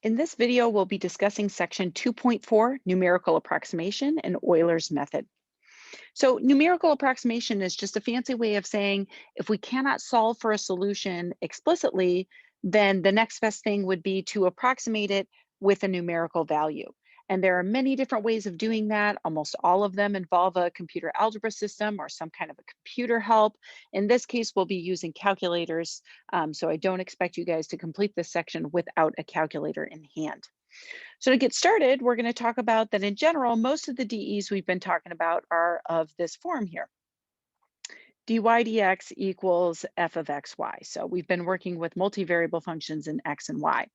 In this video, we'll be discussing section 2.4, numerical approximation and Euler's method. So numerical approximation is just a fancy way of saying if we cannot solve for a solution explicitly, then the next best thing would be to approximate it with a numerical value. And there are many different ways of doing that. Almost all of them involve a computer algebra system or some kind of a computer help. In this case, we'll be using calculators. So I don't expect you guys to complete this section without a calculator in hand. So to get started, we're going to talk about that in general, most of the DEs we've been talking about are of this form here. dy dx equals f of xy. So we've been working with multivariable functions in x and y.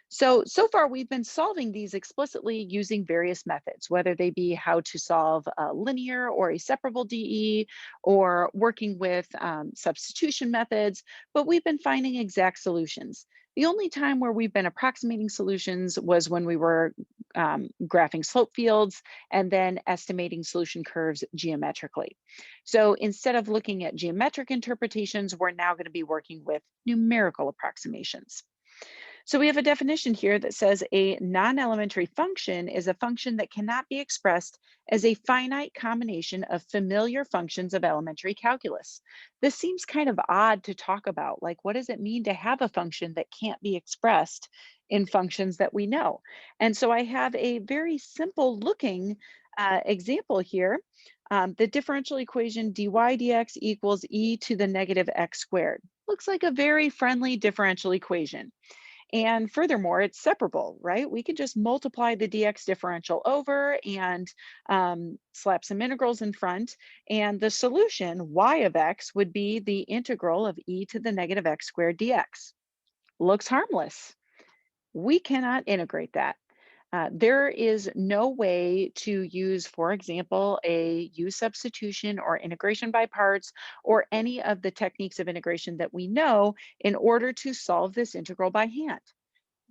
So far we've been solving these explicitly using various methods, whether they be how to solve a linear or a separable DE or working with substitution methods, but we've been finding exact solutions. The only time where we've been approximating solutions was when we were graphing slope fields and then estimating solution curves geometrically. So instead of looking at geometric interpretations, we're now going to be working with numerical approximations. So we have a definition here that says a non-elementary function is a function that cannot be expressed as a finite combination of familiar functions of elementary calculus. This seems kind of odd to talk about. Like, what does it mean to have a function that can't be expressed in functions that we know? And so I have a very simple looking example here. The differential equation dy dx equals e to the negative x squared. Looks like a very friendly differential equation. And furthermore, it's separable, right? We could just multiply the dx differential over and slap some integrals in front. And the solution, y of x, would be the integral of e to the negative x squared dx. Looks harmless. We cannot integrate that. There is no way to use, for example, a U substitution or integration by parts or any of the techniques of integration that we know in order to solve this integral by hand.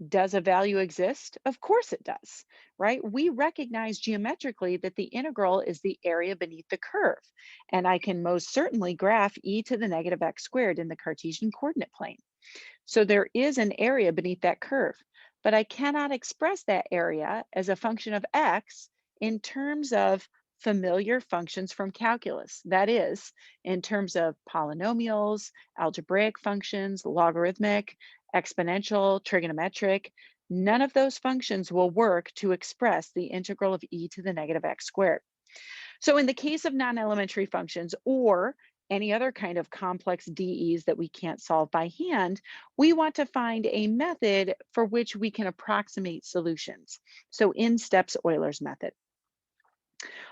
Does a value exist? Of course it does, right? We recognize geometrically that the integral is the area beneath the curve, and I can most certainly graph e to the negative x squared in the Cartesian coordinate plane. So there is an area beneath that curve, but I cannot express that area as a function of x in terms of familiar functions from calculus. That is, in terms of polynomials, algebraic functions, logarithmic, exponential, trigonometric. None of those functions will work to express the integral of e to the negative x squared. So in the case of non-elementary functions or any other kind of complex DEs that we can't solve by hand, we want to find a method for which we can approximate solutions. So in steps Euler's method.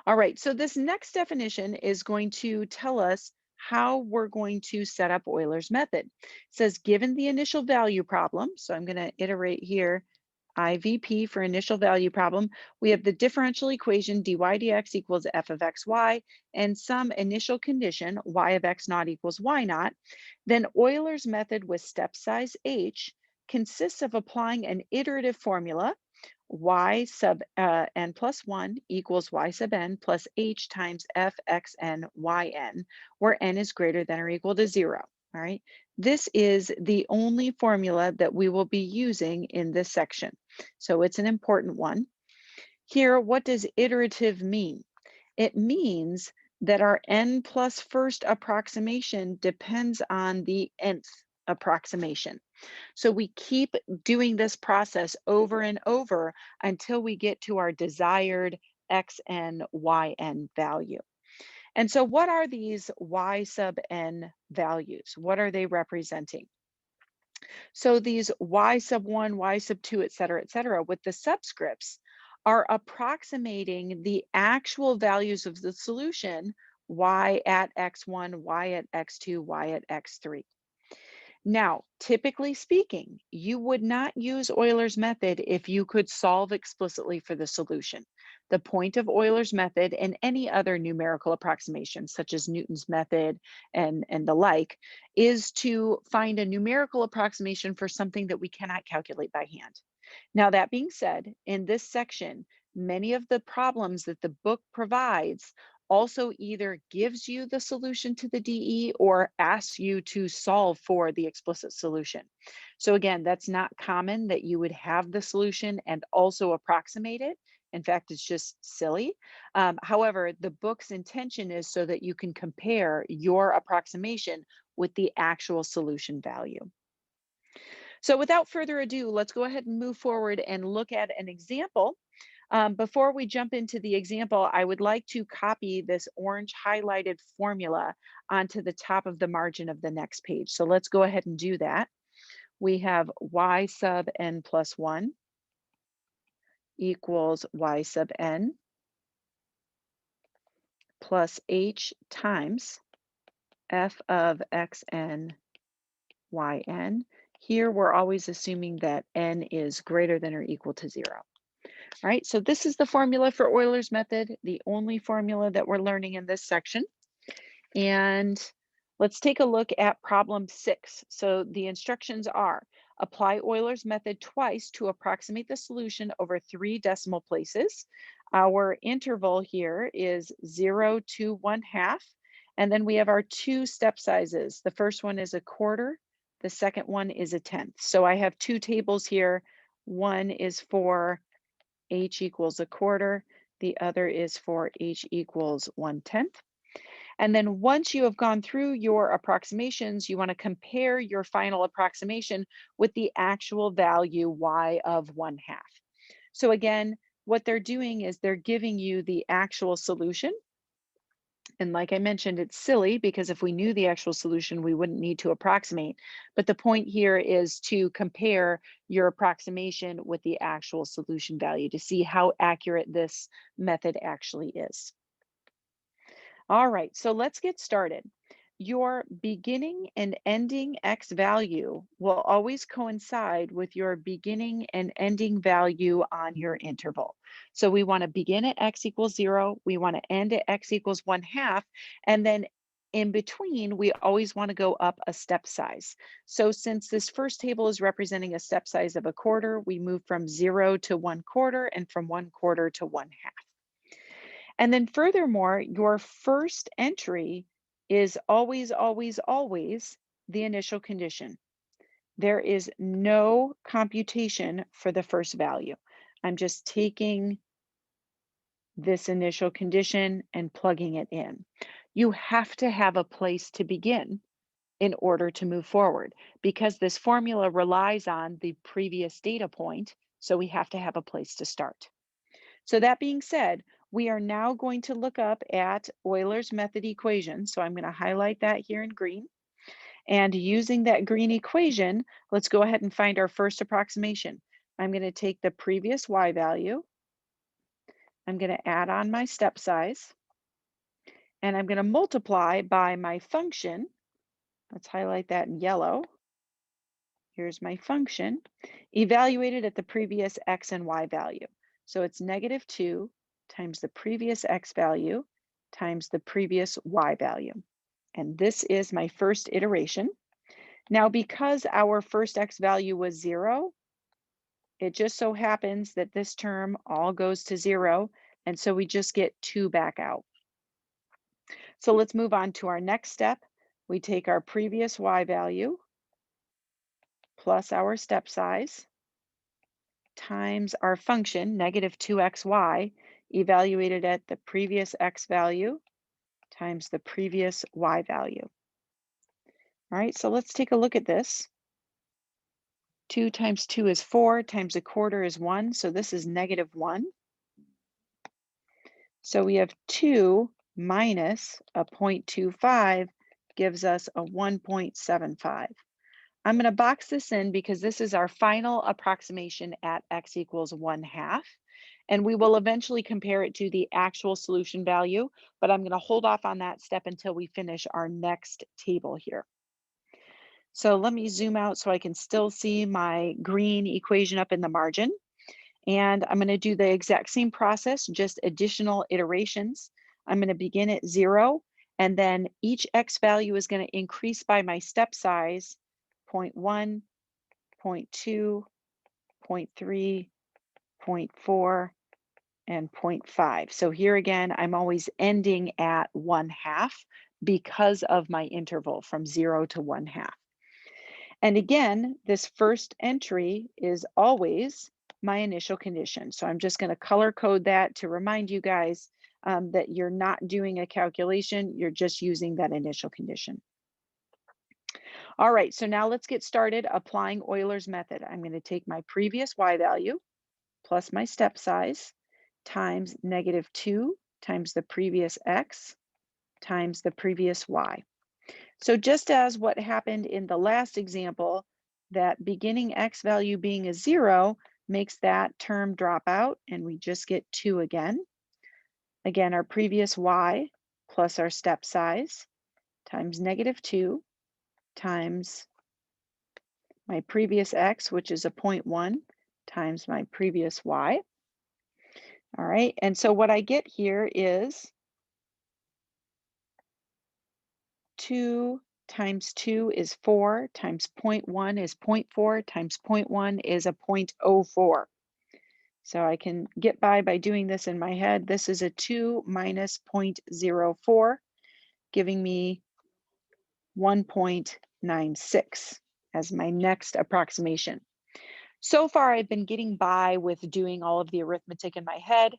All right, so this next definition is going to tell us how we're going to set up Euler's method. It says, given the initial value problem, so I'm going to iterate here, IVP for initial value problem, we have the differential equation dy dx equals f of xy and some initial condition y of x naught equals y naught. Then Euler's method with step size h consists of applying an iterative formula y sub n plus 1 equals y sub n plus h times f x n y n, where n is greater than or equal to 0. All right, this is the only formula that we will be using in this section. So it's an important one. Here, what does iterative mean? It means that our n plus first approximation depends on the nth approximation. So we keep doing this process over and over until we get to our desired xn, yn value. And so what are these y sub n values? What are they representing? So these y sub 1, y sub 2, et cetera, with the subscripts are approximating the actual values of the solution, y at x1, y at x2, y at x3. Now, typically speaking, you would not use Euler's method if you could solve explicitly for the solution. The point of Euler's method and any other numerical approximation, such as Newton's method and the like, is to find a numerical approximation for something that we cannot calculate by hand. Now, that being said, in this section, many of the problems that the book provides also either gives you the solution to the DE or asks you to solve for the explicit solution. So again, that's not common that you would have the solution and also approximate it. In fact, it's just silly. However, the book's intention is so that you can compare your approximation with the actual solution value. So without further ado, let's go ahead and move forward and look at an example. Before we jump into the example, I would like to copy this orange highlighted formula onto the top of the margin of the next page. So let's go ahead and do that. We have y sub n plus 1 equals y sub n plus h times f of xn yn. Here we're always assuming that n is greater than or equal to 0. All right, so this is the formula for Euler's method, the only formula that we're learning in this section. And let's take a look at problem 6. So the instructions are: apply Euler's method twice to approximate the solution over 3 decimal places. Our interval here is 0 to 1/2. And then we have our 2 step sizes. The first one is a quarter. The second one is a tenth. So I have 2 tables here. One is for h equals a quarter. The other is for h equals 1/10. And then once you have gone through your approximations, you want to compare your final approximation with the actual value y of 1/2. So again, what they're doing is they're giving you the actual solution. And like I mentioned, it's silly because if we knew the actual solution, we wouldn't need to approximate. But the point here is to compare your approximation with the actual solution value to see how accurate this method actually is. All right, so let's get started. Your beginning and ending x value will always coincide with your beginning and ending value on your interval. So we want to begin at x equals 0, we want to end at x equals 1/2, and then in between, we always want to go up a step size. So since this first table is representing a step size of a quarter, we move from 0 to 1/4 and from 1/4 to 1/2. And then furthermore, your first entry is always, always, always the initial condition. There is no computation for the first value. I'm just taking this initial condition and plugging it in. You have to have a place to begin in order to move forward because this formula relies on the previous data point. So we have to have a place to start. So that being said, we are now going to look up at Euler's method equation. So I'm going to highlight that here in green. And using that green equation, let's go ahead and find our first approximation. I'm going to take the previous y value. I'm going to add on my step size. And I'm going to multiply by my function. Let's highlight that in yellow. Here's my function, evaluated at the previous x and y value. So it's -2 times the previous x value times the previous y value. And this is my first iteration. Now, because our first x value was 0, it just so happens that this term all goes to 0, and so we just get 2 back out. So let's move on to our next step. We take our previous y value plus our step size times our function, -2xy, evaluated at the previous x value times the previous y value. All right, so let's take a look at this. 2 times 2 is 4, times a quarter is 1, so this is -1. So we have 2 minus a 0.25 gives us a 1.75. I'm going to box this in because this is our final approximation at x equals 1/2. And we will eventually compare it to the actual solution value, but I'm going to hold off on that step until we finish our next table here. So let me zoom out so I can still see my green equation up in the margin. And I'm going to do the exact same process, just additional iterations. I'm going to begin at 0, and then each x value is going to increase by my step size, 0.1, 0.2, 0.3, 0.4, and 0.5. So here again, I'm always ending at 1/2 because of my interval from 0 to 1/2. And again, this first entry is always my initial condition. So I'm just going to color code that to remind you guys that you're not doing a calculation, you're just using that initial condition. All right, so now let's get started applying Euler's method. I'm going to take my previous y value plus my step size times -2 times the previous x times the previous y. So just as what happened in the last example, that beginning x value being a 0 makes that term drop out and we just get 2 again. Again, our previous y plus our step size times -2 times my previous x, which is a 0.1, times my previous y. All right, and so what I get here is 2 times 2 is 4, times 0.1 is 0.4, times 0.1 is a 0.04. So I can get by doing this in my head. This is a 2 minus 0.04, giving me 1.96 as my next approximation. So far, I've been getting by with doing all of the arithmetic in my head.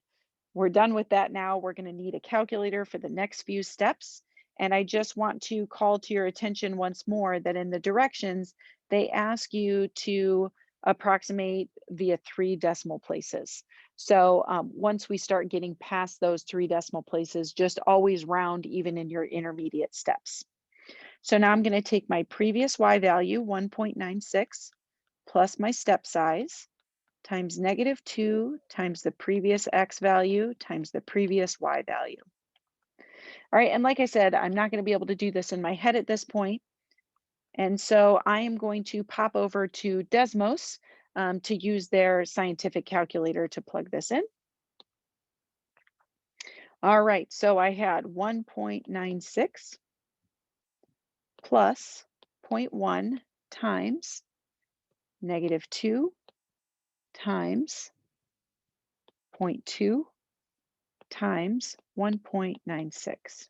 We're done with that now. We're going to need a calculator for the next few steps. And I just want to call to your attention once more that in the directions, they ask you to approximate via 3 decimal places. So once we start getting past those 3 decimal places, just always round even in your intermediate steps. So now I'm going to take my previous y value, 1.96, plus my step size, times -2 times the previous x value times the previous y value. All right, and like I said, I'm not going to be able to do this in my head at this point. And so I am going to pop over to Desmos to use their scientific calculator to plug this in. All right, so I had 1.96 plus 0.1 times -2 times 0.2 times 1.96.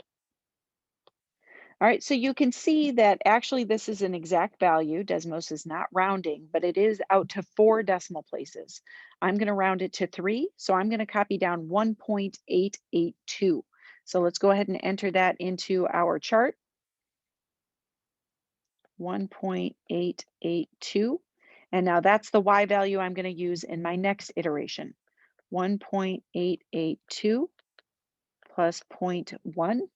All right, so you can see that actually this is an exact value. Desmos is not rounding, but it is out to 4 decimal places. I'm going to round it to 3, so I'm going to copy down 1.882. So let's go ahead and enter that into our chart. 1.882. And now that's the y value I'm going to use in my next iteration. 1.882 plus 0.1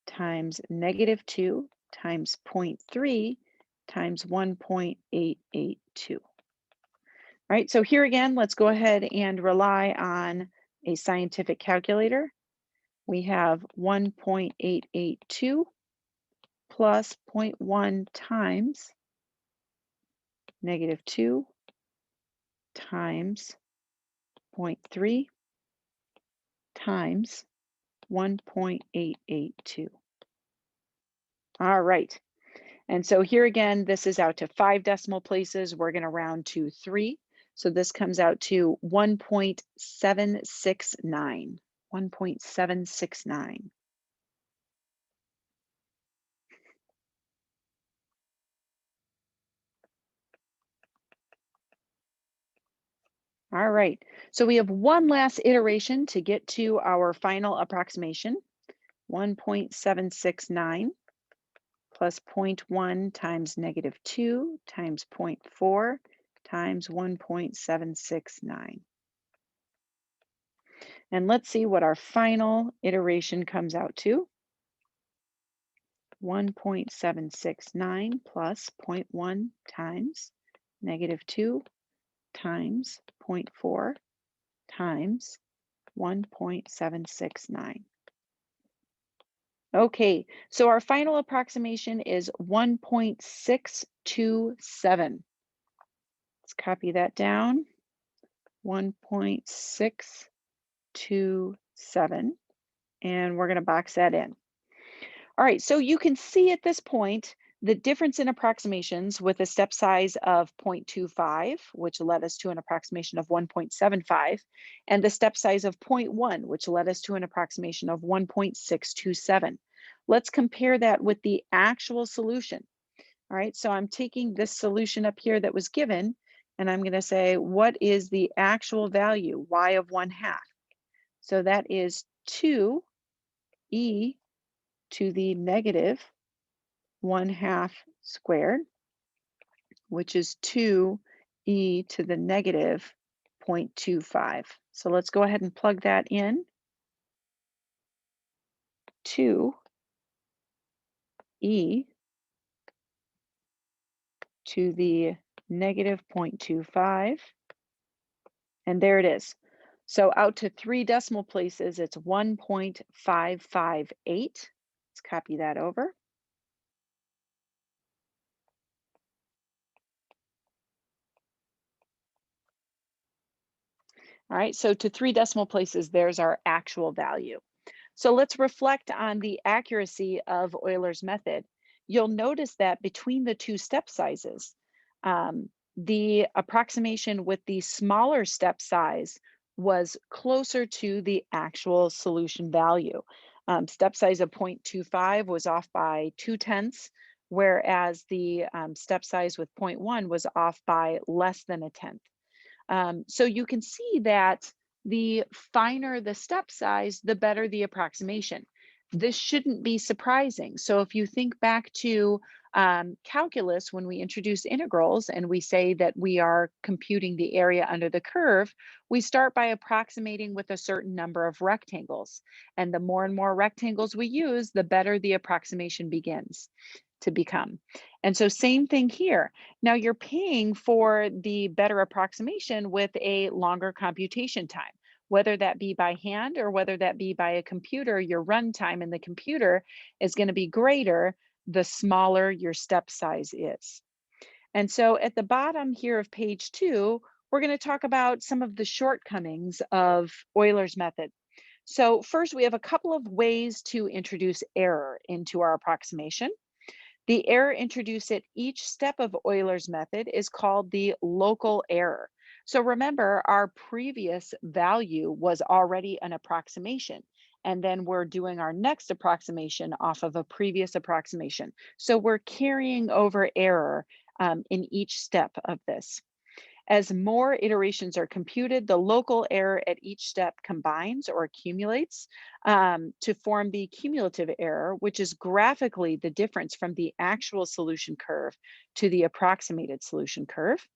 times -2 times 0.3 times 1.882. All right, so here again, let's go ahead and rely on a scientific calculator. We have 1.882 plus 0.1 times -2 times 0.3 times 1.882. All right. And so here again, this is out to 5 decimal places. We're going to round to 3. So this comes out to 1.769. 1.769. All right. So we have one last iteration to get to our final approximation. 1.769 plus 0.1 times -2 times 0.4 times 1.769. And let's see what our final iteration comes out to. 1.769 plus 0.1 times -2 times 0.4 times 1.769. Okay, so our final approximation is 1.627. Let's copy that down. 1.627, and we're going to box that in. All right, so you can see at this point The difference in approximations with a step size of 0.25, which led us to an approximation of 1.75, and the step size of zero point 0.1, which led us to an approximation of 1.627. Let's compare that with the actual solution. All right, so I'm taking this solution up here that was given, and I'm going to say, what is the actual value, y of 1/2? So that is 2e to the negative 1/2 squared, which is 2e to the negative 0.25. So let's go ahead and plug that in. 2e to the negative 0.25. And there it is. So out to 3 decimal places, it's 1.558. Let's copy that over. All right, so to 3 decimal places, there's our actual value. So let's reflect on the accuracy of Euler's method. You'll notice that between the two step sizes, the approximation with the smaller step size was closer to the actual solution value. Step size of 0.25 was off by 2/10, whereas the step size with 0.1 was off by less than a tenth. So you can see that the finer the step size, the better the approximation. This shouldn't be surprising. So if you think back to calculus, when we introduce integrals and we say that we are computing the area under the curve, we start by approximating with a certain number of rectangles. And the more and more rectangles we use, the better the approximation begins to become. And so same thing here. Now you're paying for the better approximation with a longer computation time, whether that be by hand or whether that be by a computer. Your run time in the computer is going to be greater the smaller your step size is. And so at the bottom here of page 2, we're going to talk about some of the shortcomings of Euler's method. So first, we have a couple of ways to introduce error into our approximation. The error introduced at each step of Euler's method is called the local error. So remember, our previous value was already an approximation, and then we're doing our next approximation off of a previous approximation. So we're carrying over error in each step of this. As more iterations are computed, the local error at each step combines or accumulates to form the cumulative error, which is graphically the difference from the actual solution curve to the approximated solution curve.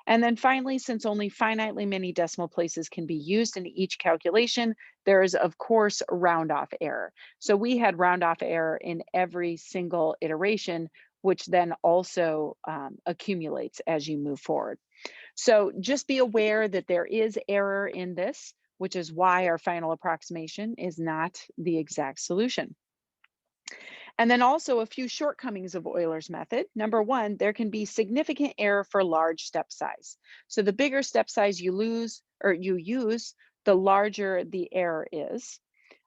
And then finally, since only finitely many decimal places can be used in each calculation, there is, of course, round off error. So we had round off error in every single iteration, which then also accumulates as you move forward. So just be aware that there is error in this, which is why our final approximation is not the exact solution. And then also a few shortcomings of Euler's method. Number one, there can be significant error for large step size. So the bigger step size you use, the larger the error is.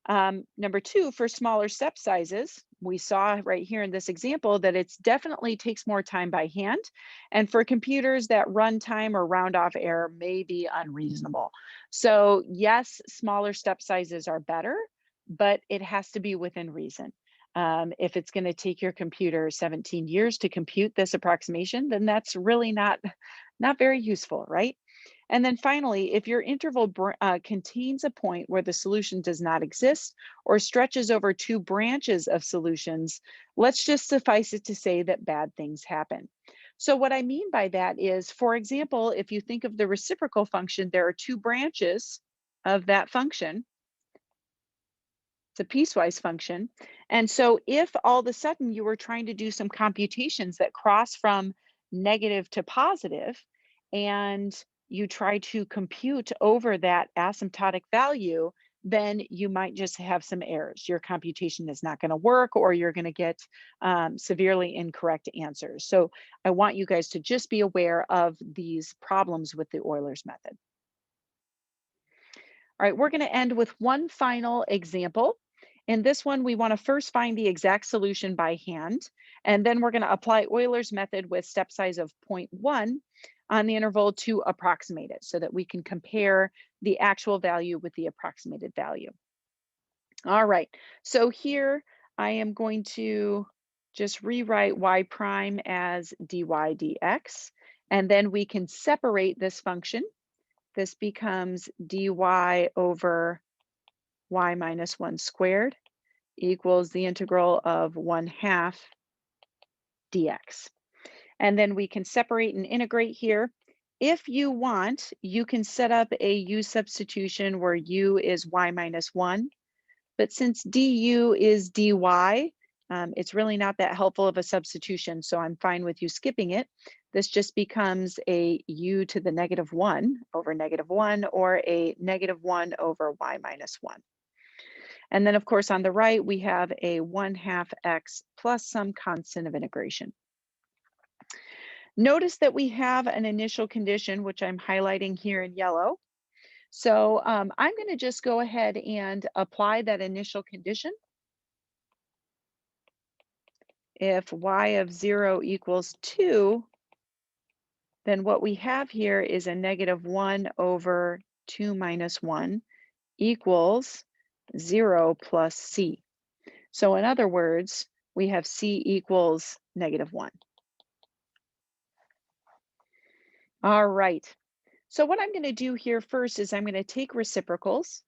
Number two, for smaller step sizes, we saw right here in this example that it definitely takes more time by hand. And for computers, that runtime or round off error may be unreasonable. So yes, smaller step sizes are better, but it has to be within reason. If it's going to take your computer 17 years to compute this approximation, then that's really not very useful, right? And then finally, if your interval contains a point where the solution does not exist or stretches over two branches of solutions, let's just suffice it to say that bad things happen. So what I mean by that is, for example, if you think of the reciprocal function, there are two branches of that function. It's a piecewise function. And so if all of a sudden you were trying to do some computations that cross from negative to positive, and you try to compute over that asymptotic value, then you might just have some errors. Your computation is not going to work, or you're going to get severely incorrect answers. So I want you guys to just be aware of these problems with the Euler's method. All right, we're going to end with one final example. In this one, we want to first find the exact solution by hand, and then we're going to apply Euler's method with step size of 0.1 on the interval to approximate it so that we can compare the actual value with the approximated value. All right, so here I am going to just rewrite y prime as dy dx, and then we can separate this function. This becomes dy over y minus 1 squared equals the integral of 1/2 dx. And then we can separate and integrate here. If you want, you can set up a u substitution where u is y minus 1. But since du is dy, it's really not that helpful of a substitution, so I'm fine with you skipping it. This just becomes a u to the -1 over -1, or a -1 over y minus 1. And then, of course, on the right, we have a 1/2 x plus some constant of integration. Notice that we have an initial condition, which I'm highlighting here in yellow. So I'm going to just go ahead and apply that initial condition. If y of 0 equals 2, then what we have here is a -1 over 2 minus 1 equals 0 plus c. So in other words, we have c equals -1. All right. So what I'm going to do here first is I'm going to take reciprocals.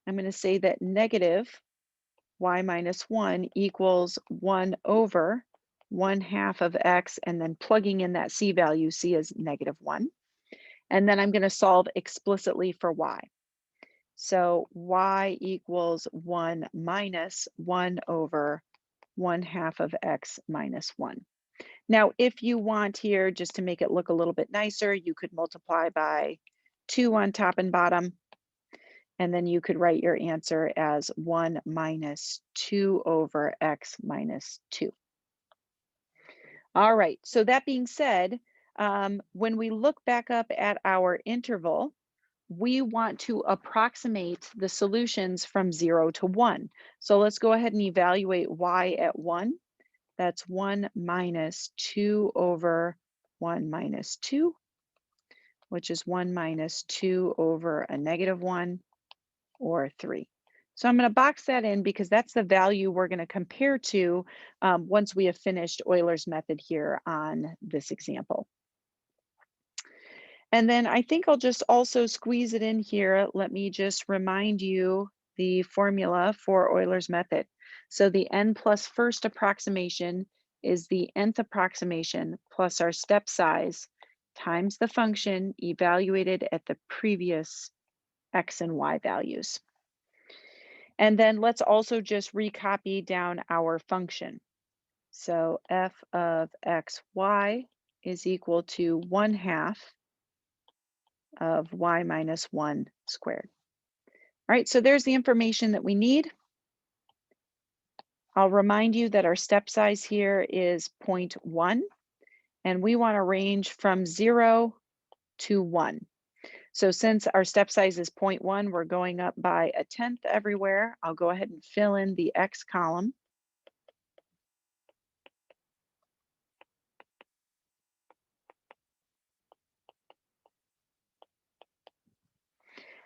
I'm going to say that negative y minus 1 equals 1 over 1/2 of x, and then plugging in that c value, c is -1. And then I'm going to solve explicitly for y. So y equals 1 minus 1 over 1/2 of x minus 1. Now, if you want here, just to make it look a little bit nicer, you could multiply by 2 on top and bottom, and then you could write your answer as 1 minus 2 over x minus 2. All right, so that being said, when we look back up at our interval, we want to approximate the solutions from 0 to 1. So let's go ahead and evaluate y at 1. That's 1 minus 2 over 1 minus 2, which is 1 minus 2 over a -1, or 3. So I'm going to box that in because that's the value we're going to compare to once we have finished Euler's method here on this example. And then I think I'll just also squeeze it in here. Let me just remind you the formula for Euler's method. So the n plus first approximation is the nth approximation plus our step size times the function evaluated at the previous x and y values. And then let's also just recopy down our function. So f of xy is equal to 1/2 of y minus 1 squared. All right, so there's the information that we need. I'll remind you that our step size here is 0.1, and we want to range from 0 to 1. So since our step size is 0.1, we're going up by 1/10 everywhere. I'll go ahead and fill in the x column.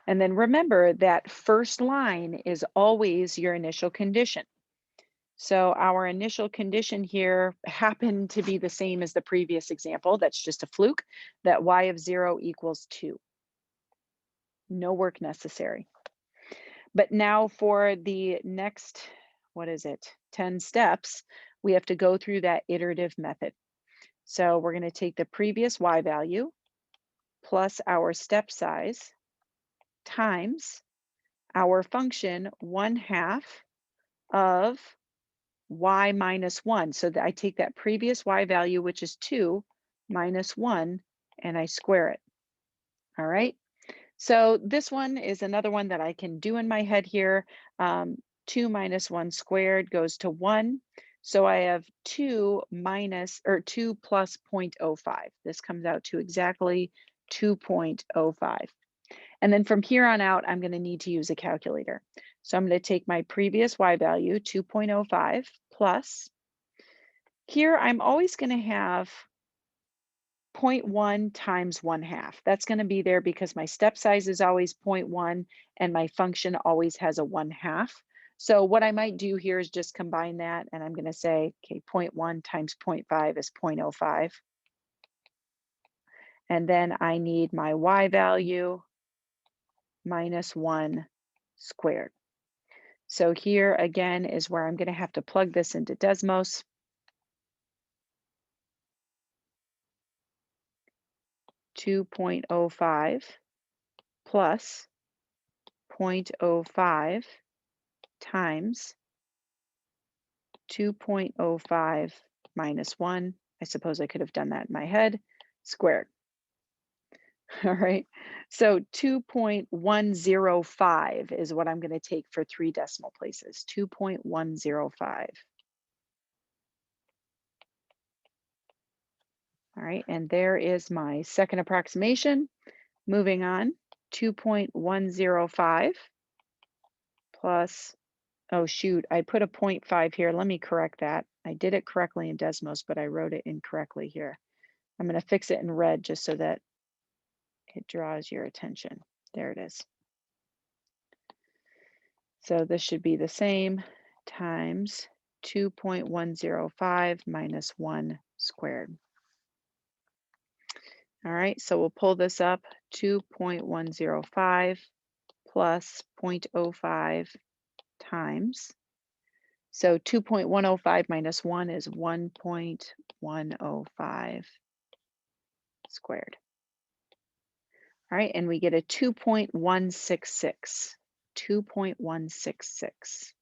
And then remember that first line is always your initial condition. So our initial condition here happened to be the same as the previous example. That's just a fluke, that y of 0 equals 2. No work necessary. But now for the next, 10 steps, we have to go through that iterative method. So we're going to take the previous y value plus our step size times our function 1/2 of y minus 1. So that I take that previous y value, which is 2, minus 1, and I square it. All right. So this one is another one that I can do in my head here. 2 minus 1 squared goes to 1. So I have 2 plus 0.05. This comes out to exactly 2.05. And then from here on out, I'm going to need to use a calculator. So I'm going to take my previous y value, 2.05, plus, here I'm always going to have 0.1 times 1/2. That's going to be there because my step size is always 0.1 and my function always has a 1/2. So what I might do here is just combine that, and I'm going to say, okay, 0.1 times 0.5 is 0.05. And then I need my y value minus 1 squared. So here again is where I'm going to have to plug this into Desmos. (2.05) plus 0.05 times 2.05 minus 1. I suppose I could have done that in my head, squared. All right, so 2.105 is what I'm going to take for 3 decimal places, 2.105. All right, and there is my second approximation. Moving on, 2.105 plus, oh shoot, I put a 0.5 here. Let me correct that. I did it correctly in Desmos, but I wrote it incorrectly here. I'm going to fix it in red just so that it draws your attention. There it is. So this should be the same times 2.105 minus 1 squared. All right, so we'll pull this up, 2.105 plus 0.05 times. So 2.105 minus 1 is 1.105 squared. All right, and we get a 2.166. 2.166.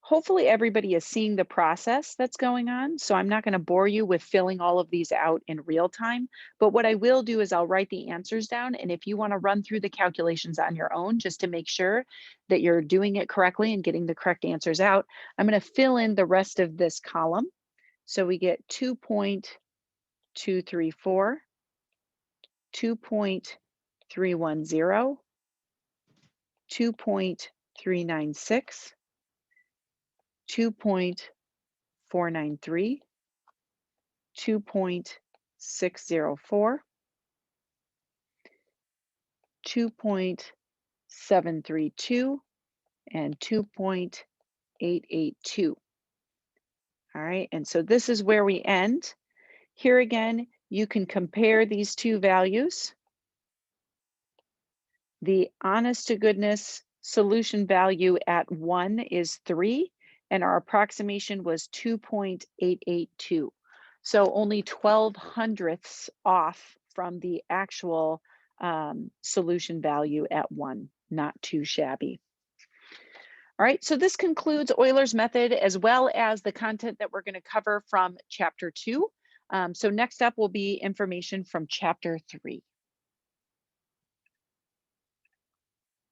Hopefully everybody is seeing the process that's going on. So I'm not going to bore you with filling all of these out in real time. But what I will do is I'll write the answers down. And if you want to run through the calculations on your own, just to make sure that you're doing it correctly and getting the correct answers out, I'm going to fill in the rest of this column. So we get 2.234, 2.310, 2.396, 2.493, 2.604, 2.732, and 2.882. All right, and so this is where we end. Here again, you can compare these two values. The honest to goodness solution value at 1 is 3. And our approximation was 2.882. So only 0.12 off from the actual solution value at 1, not too shabby. All right, so this concludes Euler's method as well as the content that we're going to cover from chapter 2. So next up will be information from chapter 3.